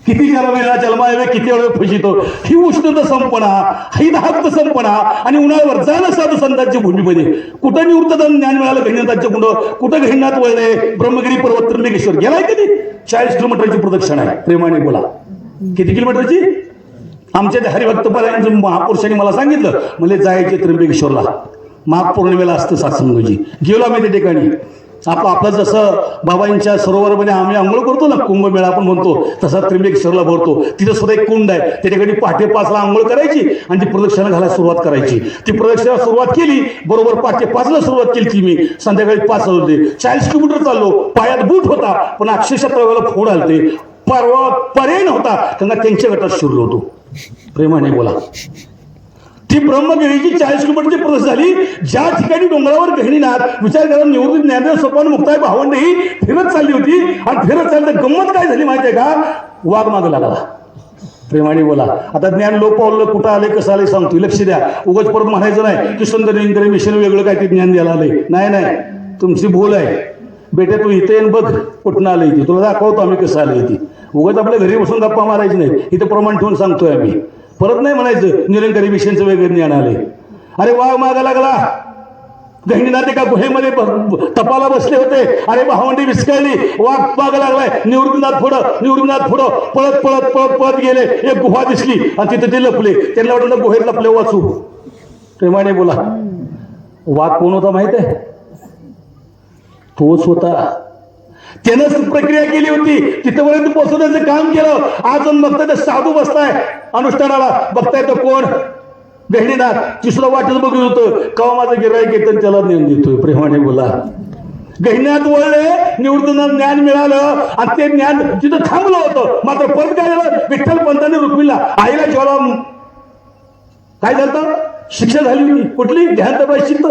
किती वेळा जन्मा यावे, किती वेळ फजितो. ही उष्णता संपणा, ही धाकत संपणा. आणि उन्हाळ्यावर झालं साधू संतांच्या भूमीमध्ये. कुठं निवृत्त ज्ञान मिळालं गहिनीनाथांच्या कुंड, कुठं गहिनीनाथ वळले. ब्रह्मगिरी पर्वत त्र्यंबकेश्वर गेलाय कधी? 40 किलोमीटरची प्रदक्षिणा आहे. प्रेमाने बोला. किती किलोमीटरची? आमच्या त्या हरिभक्तपरायण महापुरुषांनी मला सांगितलं, म्हणजे जायचे त्र्यंबकेश्वरला. माघ पौर्णिमेला असतं सत्संगजी. गेलो आम्ही त्या ठिकाणी. आपलं जसं बाबांच्या सरोवरमध्ये आम्ही आंघोळ करतो ना, कुंभमेळा आपण म्हणतो, तसा त्र्यंबकेश्वरला भरतो. तिथं सुद्धा एक कुंड आहे. त्या ठिकाणी पहाटे 5ला आंघोळ करायची आणि ती प्रदक्षिणा घालायला सुरुवात करायची. ती प्रदक्षिणा सुरुवात केली, बरोबर पहाटे 5ला सुरुवात केली ती मी. संध्याकाळी 5 होते. 40 किलोमीटर चाललो. पायात बूट होता, पण अक्षरशः तळव्याला फोड आलते. परवा पर्याय नव्हता, त्यांना त्यांच्या गटात शिरलो होतो. प्रेमाने बोला. ती ब्रह्मगिरीची 40 किलोमीटरची प्रदक्षिणा झाली. ज्या ठिकाणी डोंगरावर गहिनीनाथ विचार करा, निवृत्ती ज्ञानदेव सोपान मुक्ताई भावंड ही फिरत चालली होती. आणि फिरत चालली तर गंमत काय झाली माहितीये का? वाघ माग लागला. प्रेमाने बोला. आता ज्ञान लोक पावलं, कुठं आले, कसं आले सांगतो, लक्ष द्या. उगाच परत म्हणायचं नाही की सुंदर इंद्रिय मिशन वेगळं काय ते ज्ञान द्यायला आलंय. नाही, तुमची भूल आहे. बेटे तू इथे येऊन बघ कुठं आलं इथे, तुला दाखवतो आम्ही कसं आलं इथे. उगाच आपल्या घरी बसून गप्पा मारायची नाही. इथं प्रमाण ठेवून सांगतोय आम्ही. परत नाही म्हणायचं निरंकारी विषयांचं वेगळं ज्ञान आले. अरे वाघ मागा लागला. गहिनीनाथ एका गुहेमध्ये तपाला बसले होते. अरे भावंडी विस्कळली, वाघ मागा लागलाय. निवृत्तीनाथ पुढं पळत पळत पळत पळत गेले. एक गुहा दिसली आणि तिथे ते लपले. त्यांना वाटलं गुहेत लपले वाचू. प्रेमाने बोला. वाघ कोण होता माहित आहे? तोच होता. त्यानं प्रक्रिया केली होती, तिथपर्यंत पोहोचवण्याचं काम केलं. अजून बघताय तर साधू बसताय अनुष्ठानाला, बघताय तो कोण? गहिनीनाथ. ती सुद्धा वाटच बघत होतं केव्हा माझं गिऱ्हाईक येतं त्याला नेऊन देतोय. प्रेमाने बोला. गहिनीनाथ वळले, निवृत्तीनाथ ज्ञान मिळालं आणि ते ज्ञान तिथं थांबलं होतं. मात्र परत काय झालं? विठ्ठल पंतांनी रुक्मिणीला आईला जेव्हा काय झालं? शिक्षा झाली होती. कुठली? ध्यान प्रायश्चित्त.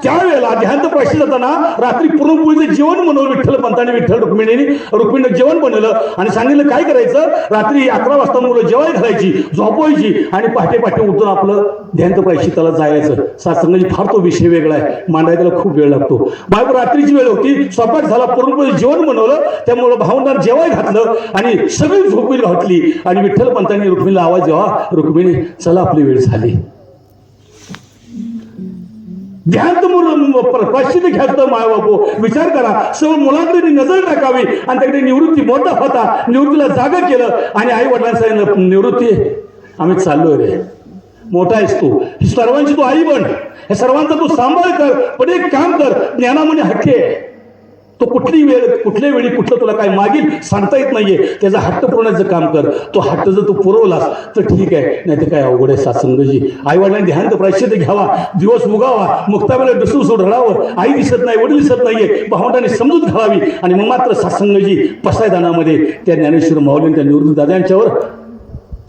त्यावेळेला ध्यान प्रायश्चित्त जाताना रात्री पुरणपोळीचं जेवण बनवलं विठ्ठल पंतांनी. विठ्ठल रुक्मिणीनं जेवण बनवलं आणि सांगितलं काय करायचं? रात्री 11 वाजता मुलं जेवाय घालायची, झोपवायची आणि पहाटे उठून आपलं ध्यान प्रायश्चित्ताला जायचं. सत्संगाची फार तो विषय वेगळा आहे, मांडायला त्याला खूप वेळ लागतो. बायको रात्रीची वेळ होती, स्वयंपाक झाला, पुरणपोळी जेवण बनवलं, त्यामुळं भावंडांना जेवाय घातलं आणि सगळी झोपीला घातली. आणि विठ्ठल पंतांनी रुक्मिणीला आवाज द्यावा, रुक्मिणी चला आपली वेळ झाली. ध्यान प्रायश्चित्त घ्यायचं. माय बापू विचार करा, सर्व मुलांकडे नजर टाकावी आणि त्याकडे निवृत्ती मोठा होता. निवृत्तीला जागा केलं आणि आई वडिलांना सांगितलं निवृत्ती आम्ही चाललोय रे, मोठा आहेस तू, ही सर्वांची तू आई बन, हे सर्वांचा तू सांभाळ कर, पण एक काम कर, ज्ञानामध्ये हट्टी आहे तो. कुठली वेळ कुठल्या वेळी कुठलं तुला काय मागील सांगता येत नाहीये. त्याचा हट्ट पुरवण्याचं काम कर. तो हट्ट जर तू पुरवलास तर ठीक आहे, नाही तर काय अवघड आहे. सत्संगजी आई वडिलांनी ध्यान प्रायश्चित्त घ्यावा, दिवस उगावा, मुक्तावेळेला डुसून रडावं. आई दिसत नाही, वडील दिसत नाहीये, भावंडांनी समजूत घालावी आणि मग मात्र सत्संगजी पसायदानामध्ये त्या ज्ञानेश्वर माऊली त्या निवृत्ती दादांच्यावर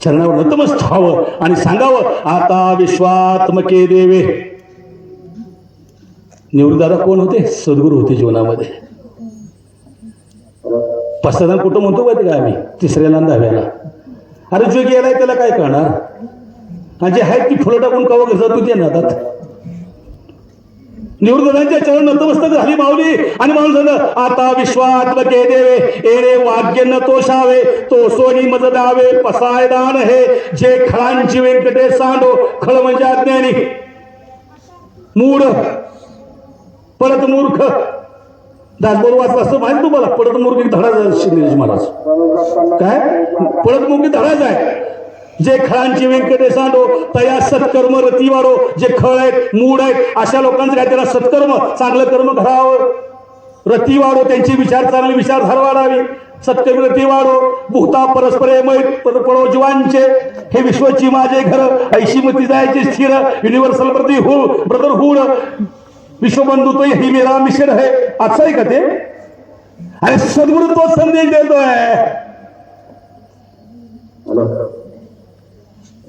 चरणावर नतमस्त व्हावं आणि सांगावं आता विश्वात्मके देवे. निवृत्ती दादा कोण होते? सद्गुरू होते जीवनामध्ये. पश्चातान कुठं म्हणतो माहिती का आम्ही? 3ऱ्याला 10व्याला. अरे जो गेलाय त्याला काय करणार? आणि जे आहेत ती फुलं टाकून कवा घरचा तू ते नादात. निवृत्तीदादांच्या चरण नतमस्तक झाली माऊली आणि माऊली झालं आता विश्वात्मके देवे एरे वाक्य न तोषावे तो सोनी मज दावे पसायदान हे जे खळांची व्यंकटेश सांडो. खळ म्हणजे अज्ञानी, मूढ, परत मूर्ख. दासबोध वाचला असं माहिती तुम्हाला पडत मुर्गी धडा शिंदे महाराज काय पडत मुर्गी धडाच आहे. जे खळांची व्यंकटेशांडो तया सत्कर्म रतीवारो जे खळ आहेत मूड आहेत अशा लोकांचं काय त्याला सत्कर्म चांगलं कर्म घडावं. रती वाढो त्यांचे विचार चांगले विचारधारा वाढावी. सत्कर्म रती वाढो भूता परस्पर पडो जीवांचे हे विश्वची माझे घर ऐशीमती जायचे स्थिर युनिव्हर्सल ब्रदरहूड विश्वबंधू तो ही मेरा मिशन है. असं आहे का ते? अरे सद्गुरु तो संदेश देतोय.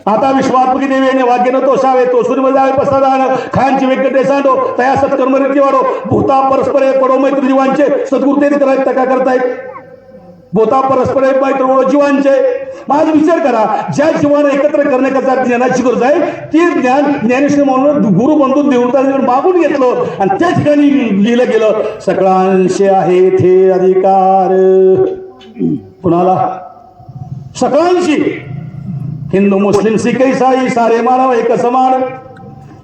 आता विश्वात्मकी देवीने वाक्य न तोषावे तो सूर्यमजावे पसादान खांची व्यंकटेशांडो तया सत्कर्म रीती वाढो भूता परस्पर पडो मैत्र जीवांचे. सद्गुरु ते करायत का करतायत भूता परस्पर मैत्र जीवांचे. माझा विचार करा ज्या जीवानं एकत्र करण्याकरता ज्ञानाची गरज आहे ते ज्ञान ज्ञानेश्वर म्हणून गुरु बंधू देवता मागून घेतलं आणि त्या ठिकाणी लिहिलं गेलं सकळांशी आहे थे अधिकार. कुणाला? सकळांशी. हिंदू मुस्लिम सिख ईसाई सारे मानव एक समान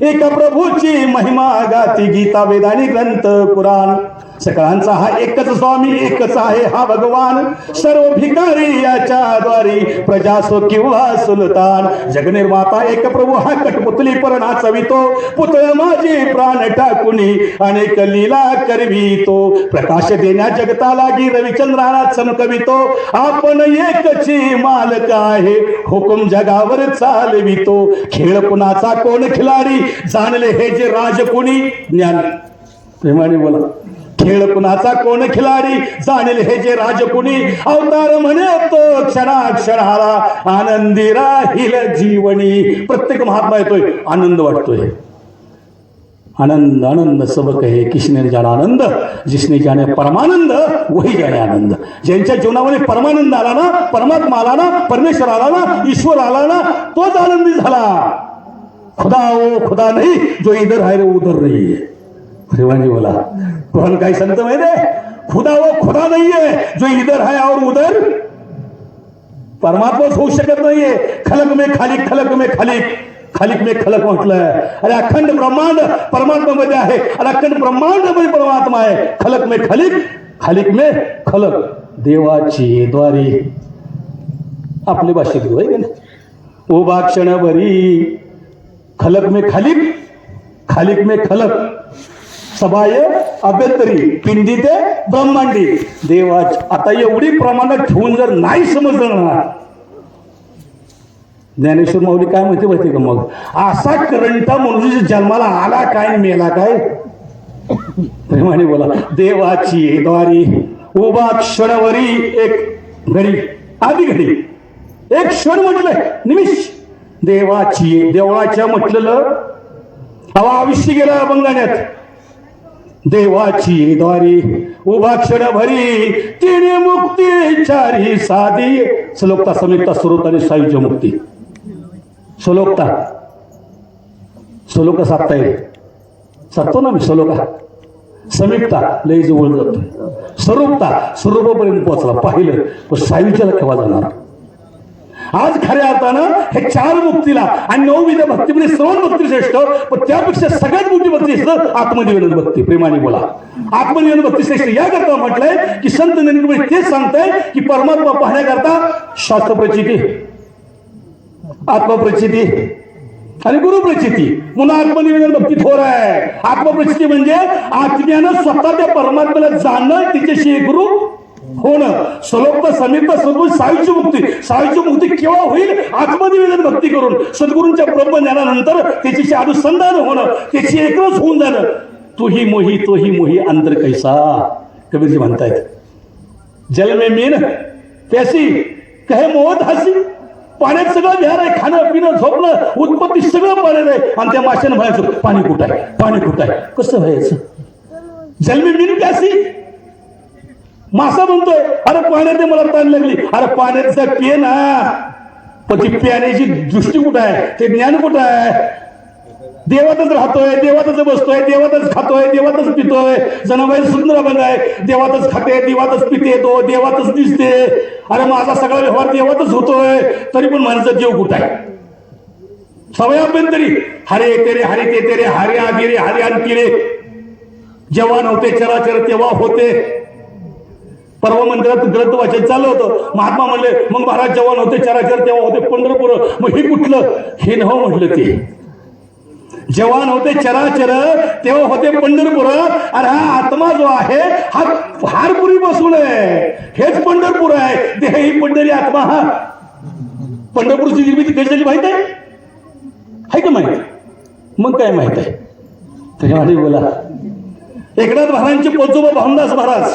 एक प्रभूची महिमा गाती गीता वेदानी ग्रंथ कुराण. सकळांचा हा एकच स्वामी एकच आहे हा भगवान. सर्व भिकारी याच्या द्वारी प्रजा सो किंवा सुलतान. जगनिर्माता एक प्रभू हा कटपुतली पर नाचवितो पुतळ माझे प्राण टाकुनी अनेक लीला करवितो. प्रकाश देण्या जगताला गी रविचंद्राला चमकवितो. आपण एकची मालक आहे हुकुम जगावर चालवितो. खेळ कुणाचा कोण खिलाडी जाणले हे जे राज कुणी. ज्ञान प्रेमाने बोला. खेळ कुणाचा कोण खिलाडी जाणेल हे जे राजकुणी. अवतार म्हणे तो क्षणाक्षणाला आनंदी राहील जीवनी. प्रत्येक महात्मा येतोय आनंद वाटतोय. आनंद आनंद सब कहे किसने जाना आनंद जिसने जाने परमानंद वही जाने आनंद. ज्यांच्या जीवनामध्ये परमानंद आला ना परमात्मा आला ना परमेश्वर आला ना ईश्वर आला ना तोच आनंदी झाला. खुदा वो खुदा नहीं जो इधर है वो उधर नहीं है. प्रेमाने बोला. कुरान काय सांगतं माहिती? खुदा वो खुदा नहीं है जो इधर है और उधर. परमात्माच होऊ शकत नाहीये. खलक में खालिक खलक में खालिक खालिक में खलक म्हटलंय. अरे अखंड ब्रह्मांड परमात्म्यामध्ये आहे आणि अखंड ब्रह्मांडामध्ये परमात्मा आहे. खलक में खालिक खालिक में खलक. देवाची द्वारी आपली भाषेत होय ना. उभा क्षणभरी खलक में खालिक खालिक में खलक. सबाय अभ्यंतरी पिंडी ते ब्रह्मांडी. देवाच आता एवढी प्रमाणात ठेवून जर नाही समजलं ना ज्ञानेश्वर माऊली काय माहिती का मग असा करंटा मनुष्य जन्माला आला काय मेला काय. प्रेमाने बोला. देवाची द्वारी उभा क्षणवरी एक घडी आधी घडी एक क्षण म्हटलंय निमिष. देवाची देवळाच्या म्हटलेलं हवा आयुष्य गेला बंगाण्यात. देवाची द्वारी उभा क्षणभरी तिने मुक्ती चारी साधी. सलोकता समिक्ता सुरुत आणि सायुज्य मुक्ती. सलोकता सलोक साधता येईल साधतो ना मी. सलोका समिक्ता लई जवळ जातो. स्वरूपता स्वरूपापर्यंत पोहोचला पाहिलं पण सायुज्याला केव्हा जाणार. आज खऱ्या अर्थानं हे चार मुक्तीला आणि 9 भक्ती म्हणजे श्रवण भक्ती श्रेष्ठ पण त्यापेक्षा सगळ्यात मोठी भक्ती श्रेष्ठ आत्मनिवेदन भक्ती. प्रेमाने बोला. आत्मनिवेदन भक्ती श्रेष्ठ याकरता म्हटलंय की संत ज्ञानेश्वर तेच सांगताय की परमात्मा पाहण्याकरता शास्त्र प्रचिती आत्मप्रचिती आणि गुरुप्रचिती म्हणून आत्मनिवेदन भक्ती थोर आहे. आत्मप्रचिती म्हणजे आत्म्यानं स्वतः त्या परमात्म्याला जाणणं तिच्याशी एक गुरु होणं. सलोकता समिक्ता सद्गुरू सायुज्य मुक्ती. सायुज्य मुक्ती केव्हा होईल? आत्मनिवेदन भक्ती करून सद्गुरूंच्या ब्रह्मज्ञानानंतर त्याच्याशी अनुसंधान होणं त्याची एकच होऊन जाणं. तूही मोही अंतर कैसा. कबीरजी म्हणतायत जल में मीन प्यासी कहे मोहत हसी. पाण्यात सगळं विहार आहे. खाणं पिणं झोपणं उत्पत्ती सगळं पाण्यात आहे आणि त्या माशानं व्हायचं पाणी कुठं आहे पाणी कुठं आहे. कसं व्हायचं? जल में मीन प्यासी. मासा म्हणतोय अरे पाण्यात मला ताण लागली. अरे पाण्याचं पिये ना पण ती पिण्याची दृष्टी कुठं आहे ते ज्ञान कुठं आहे. देवातच राहतोय देवातच बसतोय देवातच खातोय देवातच पितोय. जनाबाई सुंदर बंग आहे. देवातच खाते देवातच पिते तो देवातच दिसते. अरे माझा सगळा व्यवहार देवातच होतोय तरी पण माझं देव कुठं आहे. सवयाभ्यंतरी हरे तेरे हरे ते तेरे हरे आगिरे हरे आणखी रे. जेव्हा नव्हते चराचर तेव्हा होते. परवा मंदिरात ग्रंथ वाचन चाललं होतं. महात्मा म्हणले मग महाराज जेव्हा नव्हते चराचर तेव्हा होते पंढरपूर. मग हे कुठलं? हे नव म्हटलं ते. जेव्हा नव्हते चराचर तेव्हा होते पंढरपूर. आणि हा आत्मा जो आहे हा फारपुरी बसून आहे. हेच पंढरपूर आहे. देह ही पंढरी, आत्मा हा. पंढरपूरची निर्मिती कशी झाली माहित आहे का? माहित. मग काय माहित आहे? त्याच्यामध्ये बोला. एकनाथ महाराजांचे पोचोबा भामदास महाराज,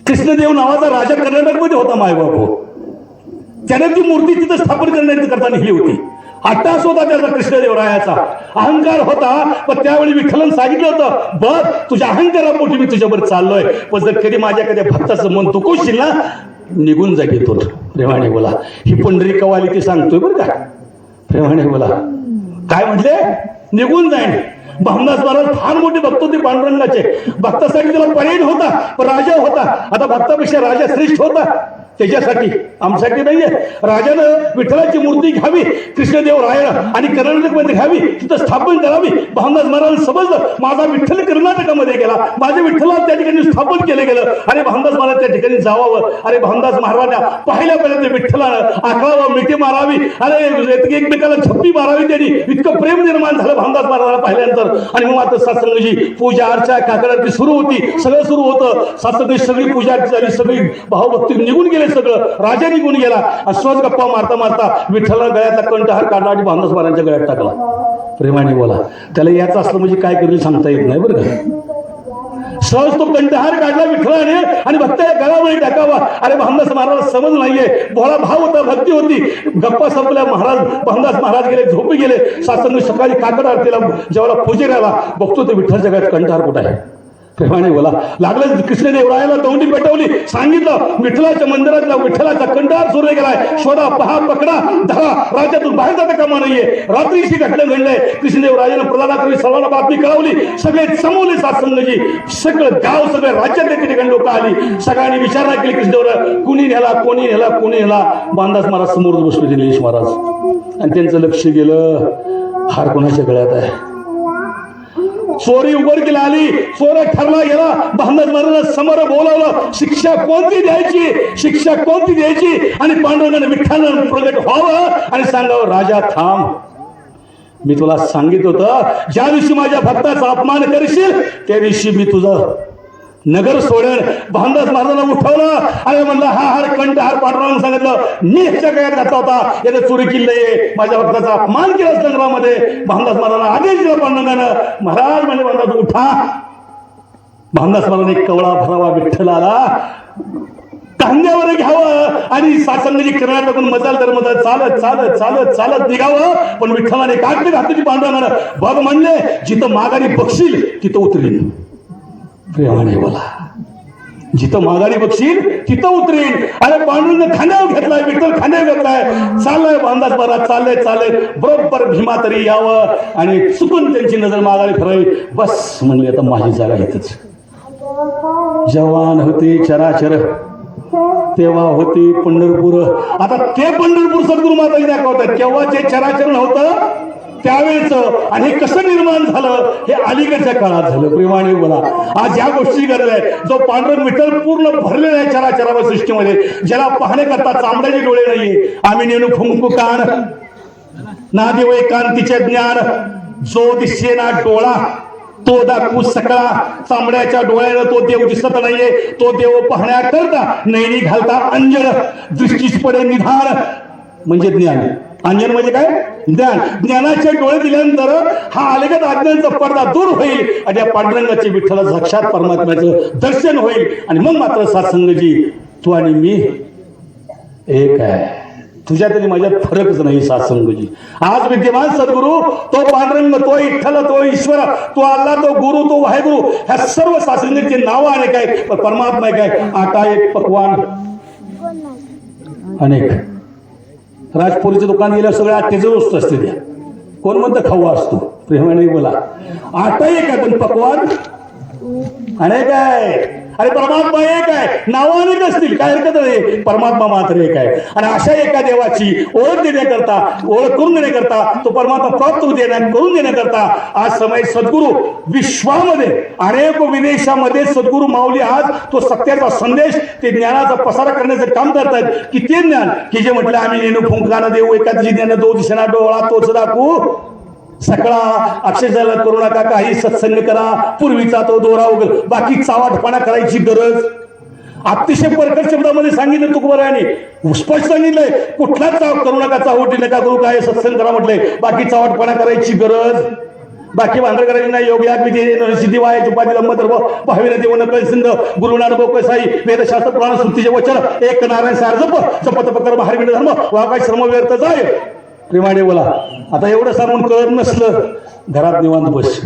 कृष्णदेव नावाचा राजा कर्नाटकमध्ये होता मायबापू. त्याने ती मूर्ती तिथं स्थापन करता नेली होती. अट्टास होता त्याचा कृष्णदेवरायाचा, अहंकार होता. पण त्यावेळी विठ्ठलानं सांगितलं होतं बघ तुझ्या अहंकारापोटी मी तुझ्यावर चाललोय, पण जर कधी माझ्या कधी भक्ताचं मन दुखवशील ना निघून जा घेतो. प्रेमाने बोला. ही पंढरी कवाली ती सांगतोय बरं का. प्रेमाने बोला. काय म्हटले? निघून जाईन. भामदास महाराज फार मोठे भक्त होते पांडुरंगाचे. भक्तासाठी त्याला पर्याय होता, पण राजा होता. आता भक्तापेक्षा राजा श्रेष्ठ होता. त्याच्यासाठी आमच्यासाठी नाहीये. राजानं विठ्ठलाची मूर्ती घ्यावी कृष्णदेव रायानं आणि कर्नाटकमध्ये घ्यावी, तिथं स्थापन करावी. भामदास महाराज समजलं माझा विठ्ठल कर्नाटकामध्ये गेला, माझ्या विठ्ठलाला त्या ठिकाणी स्थापन केलं गेलं. अरे भामदास महाराज त्या ठिकाणी जावावं. अरे भामदास महाराजांना पाहिल्यापर्यंत विठ्ठलानं आकळावं, मिठी मारावी. अरे एकमेकाला झप्पी मारावी. त्यांनी इतकं प्रेम निर्माण झालं भामदास महाराजांना पाहिल्यानंतर. आणि मग आता सत्संगची पूजा अर्चा काकडाची सुरू होती. सगळं सुरू होतं. सत्संगाची सगळी पूजा अर्चा झाली. सगळी भावभक्ती निघून गेले. सगळं राजा निघून गेला. सहज गप्पा मारता मारता विठ्ठला गळ्यातला कंठहार काढला आणि भामदास महाराजांच्या गळ्यात टाकला. प्रेमाने बोला. त्याला याचं असलं म्हणजे काय करेल सांगता येत नाही बरं का. सहज तो कंठहार काढला विठ्ठलाने आणि भक्ताला गळामध्ये टाकावा. अरे भामदास महाराज समज नाहीये. भोळा भाव होता, भक्ती होती. गप्पा संपल्या. भामदास महाराज गेले, झोपी गेले. सासंग सकाळी काकड आरतीला जेव्हा पूजेला बघतो ते विठ्ठलच्या गळ्यात कंठहार कुठं आहे. प्रेमाने बोला. लागलं कृष्णदेवरायाला दौंडी पेटवली. सांगितलं विठ्ठलाच्या मंदिरातला विठ्ठलाचा कंठार चोरला गेलाय. शोधा, पहा, पकडा, धरा. राज्यातून बाहेर जाता कामा नाहीये. रात्रीची घटना घडलंय. कृष्णदेवरायानं प्रधानाकडे सर्वांना बातमी कळवली. सगळे समोरले सातसंगजी, सगळं गाव, सगळ्या राज्यातल्या ठिकाणी लोक आली. सगळ्यांनी विचारणा केली कृष्णदेवराय कुणी नेला, कोणी नेला, कोणी नेला. भामदास महाराज समोर बसले निलेश महाराज. आणि त्यांचं लक्ष गेलं हार कोणाच्या गळ्यात आहे. चोरी उघडकीला आली. चोर ठरला गेला. भामदास महाराजांना समोर बोलावलं. शिक्षा कोणती द्यायची, शिक्षा कोणती द्यायची. आणि पांडुरंगाने विठ्ठलानं प्रगट व्हावं आणि सांगावं राजा थांब. मी तुला सांगितलं होतं ज्या दिवशी माझ्या भक्ताचा अपमान करशील त्या दिवशी मी तुझं नगर सोडेल. भामदास महाराजांना उठवलं. अरे म्हणलं हा हार कंठहार पांडुरंगाने सांगितलं मी ह्याच्या गळ्यात घातला होता. यानं चोरी केली आहे. माझ्या भक्ताचा अपमान केला नगरामध्ये. भामदास महाराजांना आदेश दिला पांडुरंगानं. महाराज म्हणजे भामदास उठा. भामदास महाराजांनी कवळा भरावा विठ्ठलाला कांद्यावर घ्यावं आणि सासंगजी कर्नाटकून मजाल तर मजाल चालत चालत चालत चालत निघावं. पण विठ्ठलाने कागद घातली पांडुरंगानं. बघ म्हणले जिथं माघारी बघशील तिथं उतरीन. प्रेमाने बोला. जिथं माघारी बघशील तिथं उतरीन. अरे पांडुरंग खांद्यावर घेतलाय, विठ्ठल खांद्यावर घेतलाय. चाललंय भामदास महाराज चाललंय बरोबर भीमा तरी यावं आणि चुकून त्यांची नजर माघारी फिरावी. बस म्हणले आता माझी जागा इथंच. जवान होते चराचर तेव्हा होते पंढरपूर. आता ते पंढरपूर सद्गुरू माताजी दाखवतात. केव्हा जे चराचर नव्हतं त्यावेळेच. आणि हे कसं निर्माण झालं हे अलीकडच्या काळात झालं. प्रेमाने बोला. आज या गोष्टी गरज आहे. जो पांडुरंग विठ्ठल पूर्ण भरलेला आहे चराचरावर सृष्टीमध्ये, ज्याला पाहण्याकरता चांबड्याचे डोळे नाहीये. आम्ही नेणू फुंकू कान ना देवय कांतीचे ज्ञान. जो दिसे ना डोळा तो दाखवू सकळा. चांबड्याच्या डोळ्यानं तो देव दिसत नाहीये. तो देव पाहण्याकरता नैनी घालता अंजन. दृष्टीच पडे निधान म्हणजे ज्ञान. अंजन म्हणजे काय? ज्ञान. ज्ञानाचे डोळे दिल्यानंतर हा अलिगत आज्ञांचा पडदा दूर होईल आणि या पांडुरंगाचे विठ्ठला साक्षात परमात्म्याचं दर्शन होईल. आणि मग मात्र सात्संगजी तू आणि मी एक आहे. तुझ्या तरी माझ्यात फरकच नाही सात्संगजी. आज विद्यमान सद्गुरू तो पांडुरंग, तो विठ्ठल, तो ईश्वर, तो अल्लाह, तो गुरु, तो वाहेगुरु, ह्या सर्व सात्संगीचे नावं अनेक आहेत. पण परमात्मा काय? आटा एक, पकवान अनेक. राजपुरीचं दुकान गेल्यावर सगळ्या आट्याचं वस्तू असते त्या. कोण म्हणतं खाऊ असतो. प्रेमाने बोला. आटा एक आहे पण पकवान अनेक आहे. अरे परमात्मा एक आहे, नावं अनेक असतील, काय हरकत नाही, परमात्मा मात्र एक आहे. आणि अशा एका देवाची ओळख देण्याकरता, ओळख करून देण्याकरता, तो परमात्मा प्राप्त करून देण्याकरता आज समय सद्गुरू विश्वामध्ये अनेक विदेशामध्ये सद्गुरू माऊली आज तो सत्याचा संदेश, ते ज्ञानाचा पसारा करण्याचं काम करतायत. की ते ज्ञान की जे म्हटलं आम्ही नेणू फुंकाना देऊ, एकादशी ज्ञान दो दिशेना डोळा तोच दाखवू, सकाळा अक्षरशः करू नका, काही सत्संग करा, पूर्वीचा तो दोरा उगल, बाकी चावाटपणा करायची गरज. अतिशय परखड शब्दामध्ये सांगितलं तुकोबारायांनी, स्पष्ट सांगितलंय, कुठलाच चाव करू नका, चावटी नका करू, काय सत्संग करा म्हटलंय, बाकी चावटपणा करायची गरज, बाकी भांडण करायची नाही. योग्य सिद्धी वाया उपाधी लंब धर्म भावीन देवन सिंध गुरु नानक साई वेदशास्त्र पुराण सुत्तीचे वचन एक नारायण सारजप चपत पकर हरविण धर्म वाकाय श्रम व्यर्थ जाय. प्रेमाने बोला. आता एवढं सांगून कळत नसलं, घरात निवांत बस.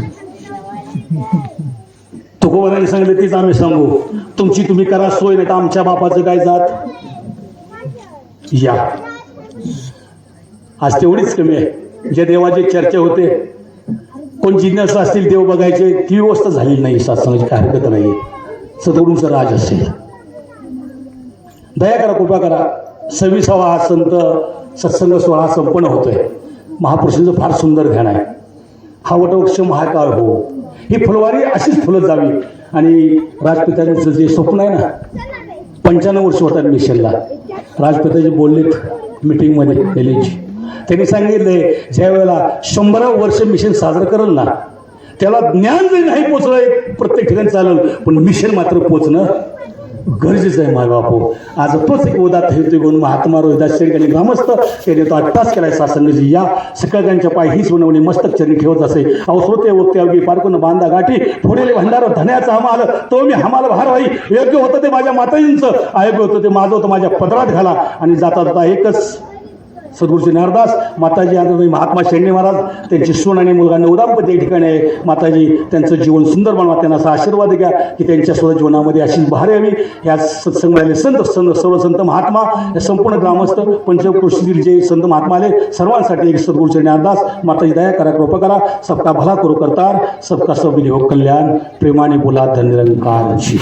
तुकोबारांनी सांगितलं तीच आम्ही सांगू, तुमची तुम्ही करा सोय, नाही तर आमच्या बापाचं काय जात या. आज तेवढीच कमी आहे. ज्या देवाची चर्चा होते, कोण जिज्ञास असतील देव बघायचे, ती व्यवस्था झाली नाही. सत्संगाची काय हरकत नाही. सद्गुरूंचं राज असेल, दया करा, कृपा करा. 26वा हा संत सत्संग सोहळा संपन्न होतोय. महापुरुषांचं फार सुंदर ध्यान आहे. हा वटवृक्ष महाकाळ हो, ही फुलवारी अशीच फुलत जावी. आणि राजपित्यांचं जे स्वप्न आहे ना, 95 वर्ष होतात मिशनला. राजपिताजी बोललेत मिटिंगमध्ये दिल्लीची, त्यांनी सांगितले ज्या वेळेला 100 वर्ष मिशन साजरं करेल ना, त्याला ज्ञान जरी नाही पोचलंय प्रत्येक ठिकाणी चालेल, पण मिशन मात्र पोचणं गरजेचं आहे. माय बापू, आज तोच एक उदात हेतू घेऊन महात्मा रोहिदास शेळके ग्रामस्थ त्याने तो अट्टास केलाय. सासंगजी या सकाळच्या पाय ही सोनवणी मस्तक चरणी ठेवत असे. अवसृते वक्ते अवघी पारकून बांधा गाठी फोडेले भंडार धन्याचा हमाल, तो मी हमाल भार व्हाई. योग्य होतं ते माझ्या माताजींचं, अयोग्य होतं ते माझं होतं माझ्या पदरात घाला. आणि जाता जाता एकच सद्गुरूचे नारदास माताजी आदरणीय महात्मा शेंडे महाराज, त्यांची सून आणि मुलगा नवदांपत्य या ठिकाणी आहे. माताजी त्यांचं जीवन सुंदर बनवा, त्यांना असा आशीर्वाद द्या की त्यांच्या स्वतः जीवनामध्ये अशीच बहार यावी. या सत्संगाले सर्व संत महात्मा, या संपूर्ण ग्रामस्थ पंचक्रोशीतील जे संत महात्मा आले, सर्वांसाठी एक सद्गुरूचे नारदास. माताजी दया करा, कृपा करा. सबका भला करू करतार, सबका सब विनियोग कल्याण. प्रेमाने बोला, धन्यरंकारजी.